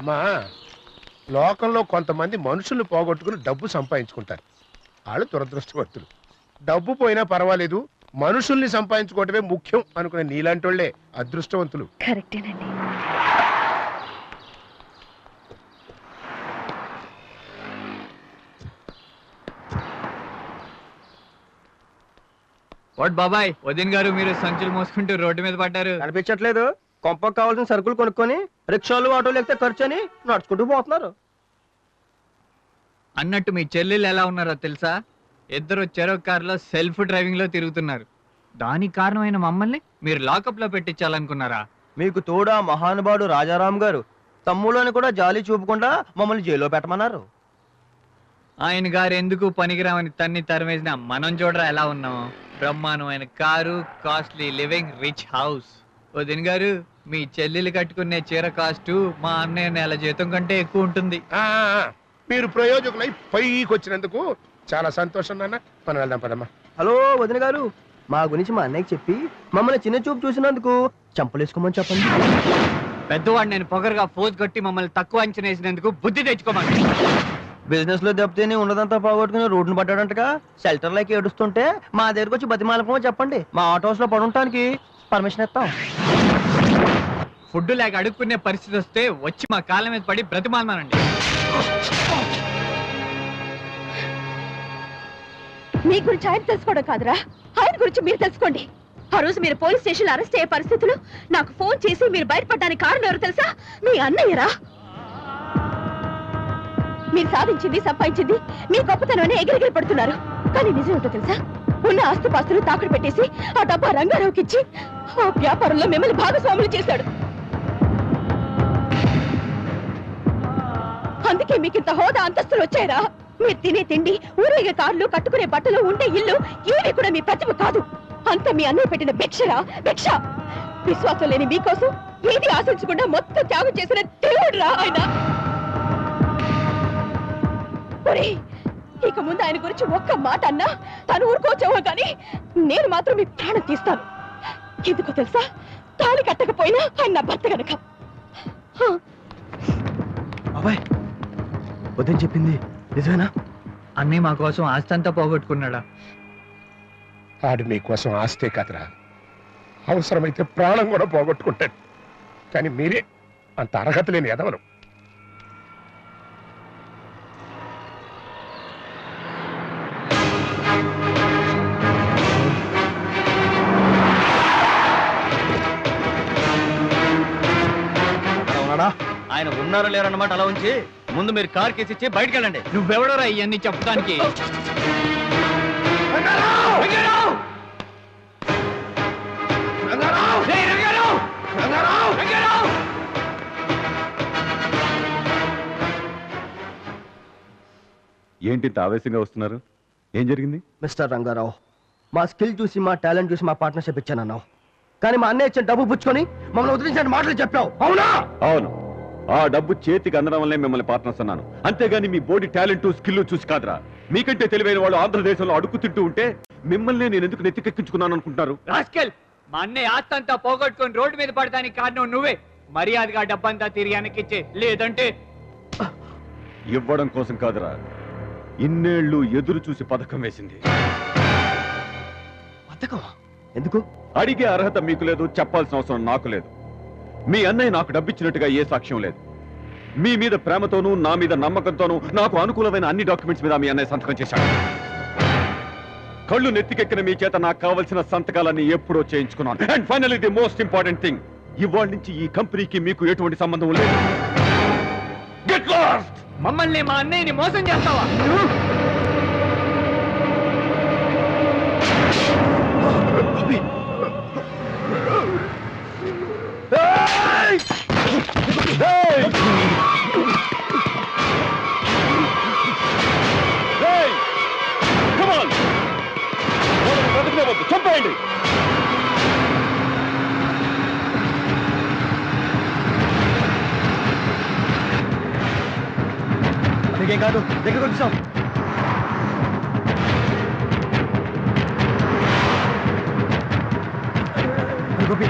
అమ్మా, లోకంలో కొంతమంది మనుషుల్ని పోగొట్టుకుని డబ్బు సంపాదించుకుంటారు. వాళ్ళు దురదృష్టవంతులు. డబ్బు పోయినా పర్వాలేదు, మనుషుల్ని సంపాదించుకోవటమే ముఖ్యం అనుకునే నీలాంటోళ్లే అదృష్టవంతులు. కరెక్టేనండి. వాట్ బాబాయ్, వదిన్ గారు మీరు సంచులు మోసుకుంటూ రోడ్డు మీద పడ్డారు. కనిపించట్లేదు. కొంపకు కావాల్సిన సరుకులు కొనుక్కొని రిక్షాలు ఆటోలు ఎక్కితే ఖర్చు అని నడుచుకుంటూ పోతున్నారు. అన్నట్టు మీ చెల్లెళ్ళు ఎలా ఉన్నారో తెలుసా? ఇద్దరు చెరొక కారులో సెల్ఫ్ డ్రైవింగ్ లో తిరుగుతున్నారు. దానికి కారణమైన మమ్మల్ని మీరు లాకప్ లో పెట్టించాలనుకున్నారా? మీకు తోడా మహానుభావుడు రాజారాం గారు తమ్ముళ్ళని కూడా జాలి చూపకుండా మమ్మల్ని జైల్లో పెట్టమన్నారు. ఆయన గారు ఎందుకు పనికిరామని తన్ని తరిమేసిన మనం చూడరా ఎలా ఉన్నాం. బ్రహ్మాండమైన car, costly living, rich house. వదిన్ గారు, మీ చెల్లెలు కట్టుకునే చీర కాస్టు మా అన్నయ్య నెల జీతం కంటే ఎక్కువ ఉంటుంది. ఆ, మీరు ప్రయోజకులై పైకి వచ్చినందుకు చాలా సంతోషం నాన్న. మనం వెళ్దాం పదమ్మా. హలో వదిన గారు, మా గురించి మా అన్నయ్యకి చెప్పి మమ్మల్ని చిన్న చూపు చూసినందుకు చంపలేసుకోమని చెప్పండి. పెద్దవాడు నేను పొగరుగా ఫోజ్ కొట్టి మమ్మల్ని తక్కువ అంచనా వేసినందుకు బుద్ధి తెచ్చుకోమని. బిజినెస్ లో దెబ్బతిని ఉన్నదంతా పోగొట్టుకుని రోడ్డును పడ్డాడంటగా. షెల్టర్ లైక్ ఏడుస్తుంటే మా దగ్గరకు వచ్చి బతిమాలకమో చెప్పండి. మా ఆటో హౌస్ లో పడుంటానికి పర్మిషన్ ఇస్తాం. ఫుడ్ లేక అడుక్కునే పరిస్థితి వస్తే వచ్చి మా కాళ్ళ మీద పడి బ్రతిమాలమానండి. మీ గురించి ఆయన తెలుసుకోవడం కాదురా, ఆయన గురించి మీరు తెలుసుకోండి. ఆ రోజు మీరు పోలీస్ స్టేషన్ అరెస్ట్ అయ్యే పరిస్థితులు నాకు ఫోన్ చేసి మీరు బయటపడడానికి కారణం ఎవరు తెలుసా? మీ అన్నయ్యరా. మీరు సాధించింది, సంపాదించింది మీ గొప్పతనమని ఎగిరెగిరి పడుతున్నారు. కానీ నిజం ఏంటో తెలుసా? ఉన్న ఆస్తుపాస్తులు తాకట్టు పెట్టేసి ఆ డబ్బా రంగారావుకి ఇచ్చి ఆ వ్యాపారంలో మిమ్మల్ని భాగస్వాములు చేశాడు. అందుకే మీకు ఇంత హోదా అంతస్తులు వచ్చాయరా. మీరు తినే తిండి, ఊరేగే కార్లు, కట్టుకునే బట్టలు, ఉండే ఇల్లు ఏవి కూడా మీ ప్రతిభ కాదు. అంత మీ అన్నయ్య పెట్టిన భిక్షరా, భిక్ష. విశ్వాసం లేని మీకోసం ఏది ఆశించకుండా మొత్తం త్యాగం చేసిన దేవుడు రా ఆయన. ఇక ముందు ఆయన గురించి ఒక్క మాట అన్నా తను ఊరుకోవచ్చేమో కానీ నేను మాత్రం మీ ప్రాణం తీస్తాను. ఎందుకో తెలుసా? తాళి కట్టకపోయినా ఆయన నా భర్త గనక. అబ్బాయి, వద్దని చెప్పింది నిజమేనా? అన్నీ మా కోసం ఆస్తంతా పోగొట్టుకున్నాడా? ఆడు మీకోసం ఆస్తే కదరా, అవసరమైతే ప్రాణం కూడా పోగొట్టుకుంటాడు. కానీ మీరే అంత అర్హత లేని ఎదవరు. ఆయన ఉన్నారో లేరన్నమాట అలా ఉంచి ముందు మీరు కార్ కేసి ఇచ్చి బయటకు వెళ్ళండి. నువ్వెవడరా ఇవన్నీ చెప్పడానికి? ఏంటి ఆవేశంగా వస్తున్నారు? ఏం జరిగింది? మిస్టర్ రంగారావు, మా స్కిల్ చూసి మా టాలెంట్ చూసి మా పార్ట్నర్షిప్ ఇచ్చానన్నావు. కానీ మా అన్నయ్య ఇచ్చిన డబ్బు పుచ్చుకొని మమ్మల్ని వదిలించిన మాటలు చెప్పావు, అవునా? అవును, ఆ డబ్బు చేతికి అందడం వల్లే మిమ్మల్ని పార్ట్నర్స్ అన్నాను. అంతేగాని మీ బాడీ టాలెంట్ స్కిల్ చూసి కాదురా. మీకంటే తెలివైన వాళ్ళు ఆంధ్రదేశంలో అడుగు తింటూ ఉంటే మిమ్మల్ని నేను ఎందుకు నెత్తికెక్కించుకున్నాను అనుకుంటారు? రాస్కెల్, మా అన్నయ్య ఆస్తంతా పోగొట్టుకొని రోడ్డు మీద పడడానికి కారణం నువ్వే. మర్యాదగా డబ్బంతా తిరిగి వెనక్కిచ్చే, లేదంటే. ఇవ్వడం కోసం కాదురా, ఇన్నేళ్లు ఎదురు చూసి పథకం వేసింది. పథకమా? ఎందుకు? అడిగే అర్హత మీకు లేదు, చెప్పాల్సిన అవసరం నాకు లేదు. మీ అన్నయ్య నాకు డబ్బిచ్చినట్టుగా ఏ సాక్ష్యం లేదు. మీ మీద ప్రేమతోనూ నా మీద నమ్మకంతోనూ నాకు అనుకూలమైన అన్ని డాక్యుమెంట్స్ మీద మీ అన్నయ్య సంతకం చేశాడు. కళ్ళు నెత్తికెక్కిన మీ చేత నాకు కావలసిన సంతకాలన్నీ ఎప్పుడో చేయించుకున్నాను. And finally the most important thing, ఇవాళ నుంచి ఈ కంపెనీకి మీకు ఎటువంటి సంబంధం లేదు. Get lost! మమ్మల్ని మా అన్నయ్యని మోసం చేస్తావా? చంపేయండి. నీకేం కాదు, దగ్గరకు వచ్చాం. గోపి,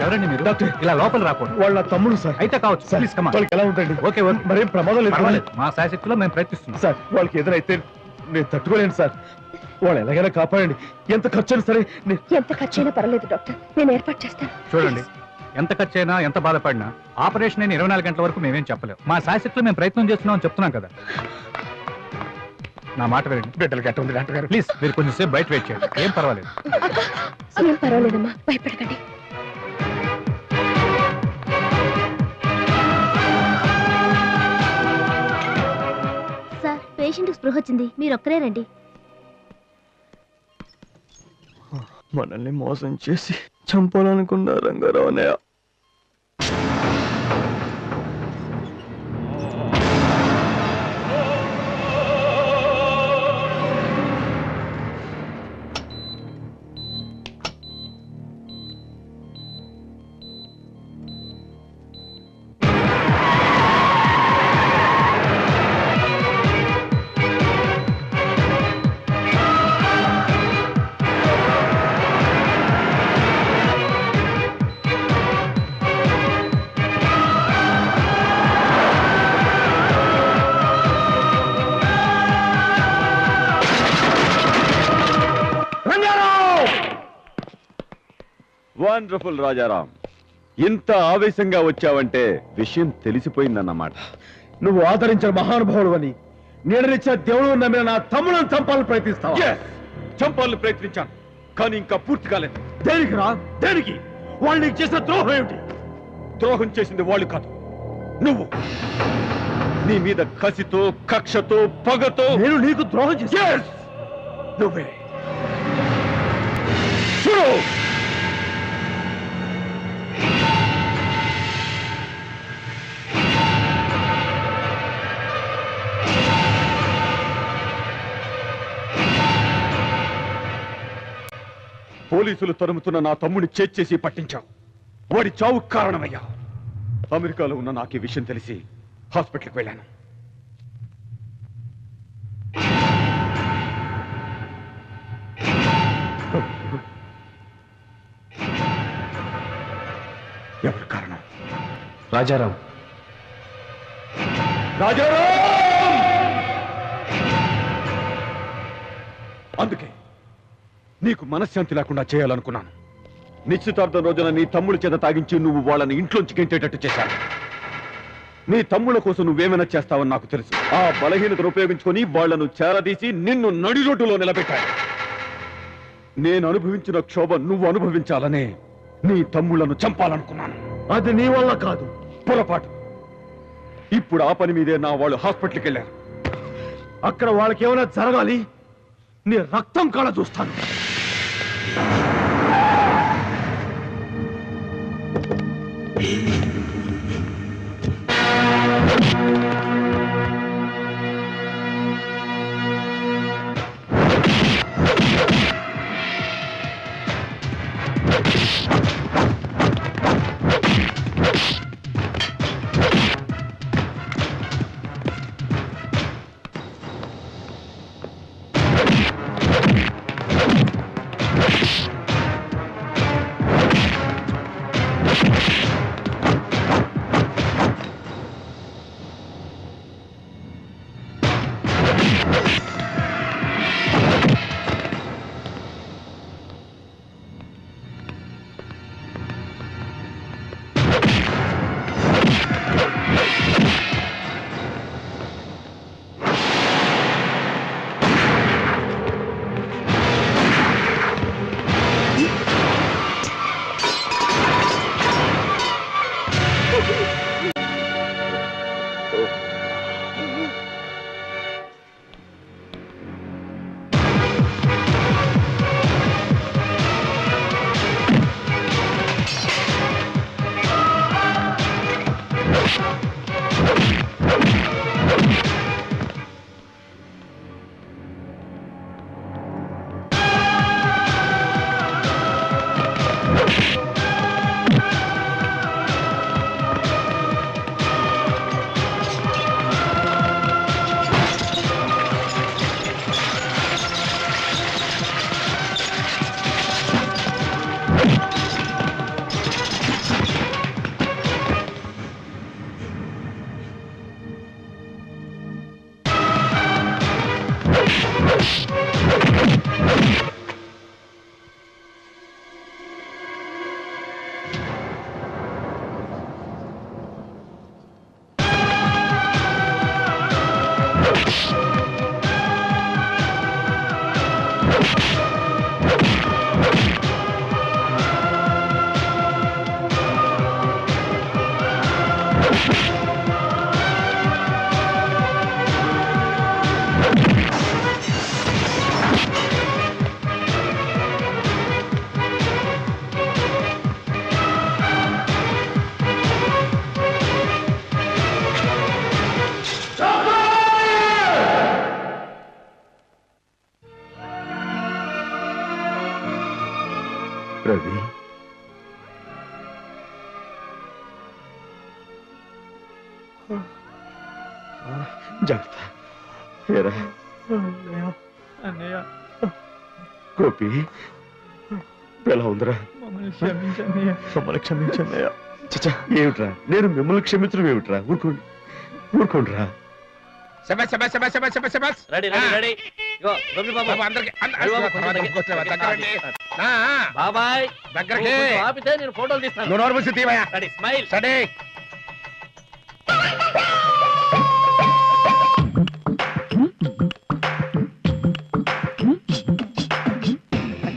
ఎవరండి మీరు డాక్టర్ ఇలా లోపల రాకూడదు వాళ్ళ తమ్ముడు సార్ అయితే కావచ్చు ప్లీజ్ కమ్ వాళ్ళకి ఎలా ఉందండి ఓకే మరేం ప్రమాదం లేదు పర్వాలేదు మా శాశక్తిలో మేము ప్రయత్నిస్తున్నాం సార్ వాళ్ళకి ఎదురైతే నేను తట్టుకోలేను సార్ వాళ్ళు ఎలాగైనా కాపాడండి ఎంత ఖర్చు అయినా సరే ఎంత ఖర్చైనా పర్వాలేదు డాక్టర్ నేను ఏర్పాటు చేస్తాను చూడండి ఎంత ఖర్చు అయినా ఎంత బాధపడినా ఆపరేషన్ అయిన 24 గంటల వరకు మేమేం చెప్పలేం మా శాశక్తిలో మేము ప్రయత్నం చేస్తున్నాం అని చెప్తున్నాం కదా నా మాట వినండి బిడ్డలు గట్ట ఉంది డాక్టర్ గారు. ప్లీజ్ మీరు కొంచెం సేపు బయట వెయిట్ చేయండి ఏం పర్వాలేదు ఏం పర్వాలేదమ్మా భయపడకండి సార్ పేషెంట్ స్పృహ వచ్చింది మీరు ఒక్కరే రండి మనల్ని మోసం చేసి చంపాలనుకున్న రంగారావు అన్నయ్య వండర్ఫుల్ రాజారాం, ఇంత ఆవేశంగా వచ్చావంటే విషయం తెలిసిపోయిందన్నమాట. నువ్వు ఆదరించిన మహానుభావుడు అని నీడనిచ్చే దేవుడు నమ్మిన నా తమ్ములను చంపాలని ప్రయత్నిస్తావు చంపాలని ప్రయత్నించాను, కానీ ఇంకా పూర్తి కాలేదు. దేనికి రా దేనికి వాళ్ళు నీకు చేసిన ద్రోహం ఏమిటి ద్రోహం చేసింది వాళ్ళు కాదు, నువ్వు. నీ మీద కసితో కక్షతో పగతో నేను నీకు ద్రోహం చేసి నువ్వే. చూడు, పోలీసులు తరుముతున్న నా తమ్ముడిని చేసి పట్టించావు. వాడి చావు కారణమయ్యా. అమెరికాలో ఉన్న నాకు ఈ విషయం తెలిసి హాస్పిటల్కి వెళ్ళాను. ఎవరు కారణం? రాజారాం రాజారాం! అందుకే నీకు మనశ్శాంతి లేకుండా చేయాలనుకున్నాను. నిశ్చితార్థం రోజున నీ తమ్ముడి చేత తాగించి నువ్వు వాళ్ళని ఇంట్లోంచి గెంటేటట్టు చేశాను. నీ తమ్ముళ్ళ కోసం నువ్వేమైనా చేస్తావని నాకు తెలుసు. ఆ బలహీనతను ఉపయోగించుకొని వాళ్లను చేరదీసి నిన్ను నడి రోడ్డులో నిలబెట్టాను. నేను అనుభవించిన క్షోభ నువ్వు అనుభవించాలనే నీ తమ్ముళ్లను చంపాలనుకున్నాను. అది నీ వల్ల కాదు, పొరపాటు. ఇప్పుడు ఆ పని మీదే నా వాళ్ళు హాస్పిటల్కి వెళ్ళారు. అక్కడ వాళ్ళకి ఏమైనా జరగాలి, నీ రక్తం కాడ చూస్తాను. రవి జాగ్రత్త ఏరా అన్నయ్య గోపి ఎలా ఉందిరా మమ్మల్ని క్షమించన్నయ్య. మమ్మల్ని క్షమించండి చచ్చా ఏమిట్రా నేను మిమ్మల్ని క్షమించడం ఏమిట్రా ఊరుకోండి ఊరుకోండిరా శబాష్ శబాష్ శబాష్ శబాష్ శబాష్ శబాష్ రెడీ రెడీ రెడీ బాబు అందరికి బాబాయ్ దగ్గరికి ఆపితే నేను ఫోటోలు తీస్తాను. నువ్వు నోరు మూసి తీవయ్యా. Ready smile. సరే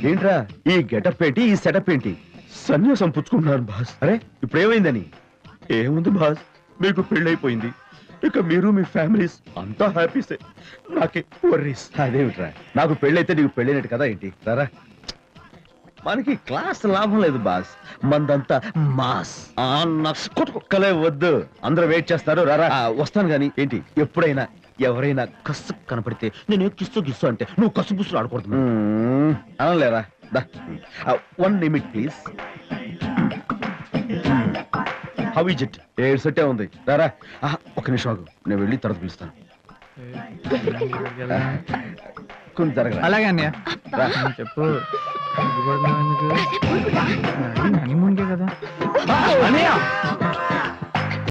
ఏంట్రా ఈ గెటప్ ఏంటి ఈ సెటప్ ఏంటి సన్యాసం పుచ్చుకుంటున్నాను బాస్ అరే ఇప్పుడు ఏమైందని ఏముంది బాస్ మీకు పెళ్ళైపోయింది ఇక మీరు మీ ఫ్యామిలీస్ అంతా హ్యాపీసే నాకే వర్రీస్ అదేమిట్రా నాకు పెళ్ళైతే నీకు పెళ్ళైనట్టు కదా ఏంటి రారా మనకి క్లాస్ లాభం లేదు బాస్ మందంతా మాస్ కుక్కలే వద్దు అందరూ వెయిట్ చేస్తారు రారా వస్తాను గాని ఏంటి ఎప్పుడైనా ఎవరైనా కస్సు కనపడితే నేను కిస్సు గిస్సు అంటే నువ్వు కస్సు పుస్సులు ఆడకూడదు అనలేరా one minute please how is it ఏడు సెట్టే ఉంది రారా ఒక నిమిషం ఆగు నేను వెళ్ళి తర్వాత పిలుస్తాను కొంచెం జరగరా అలాగే అన్నయ్య రా. చెప్పు హనీమూన్కే కదా అన్నయ్య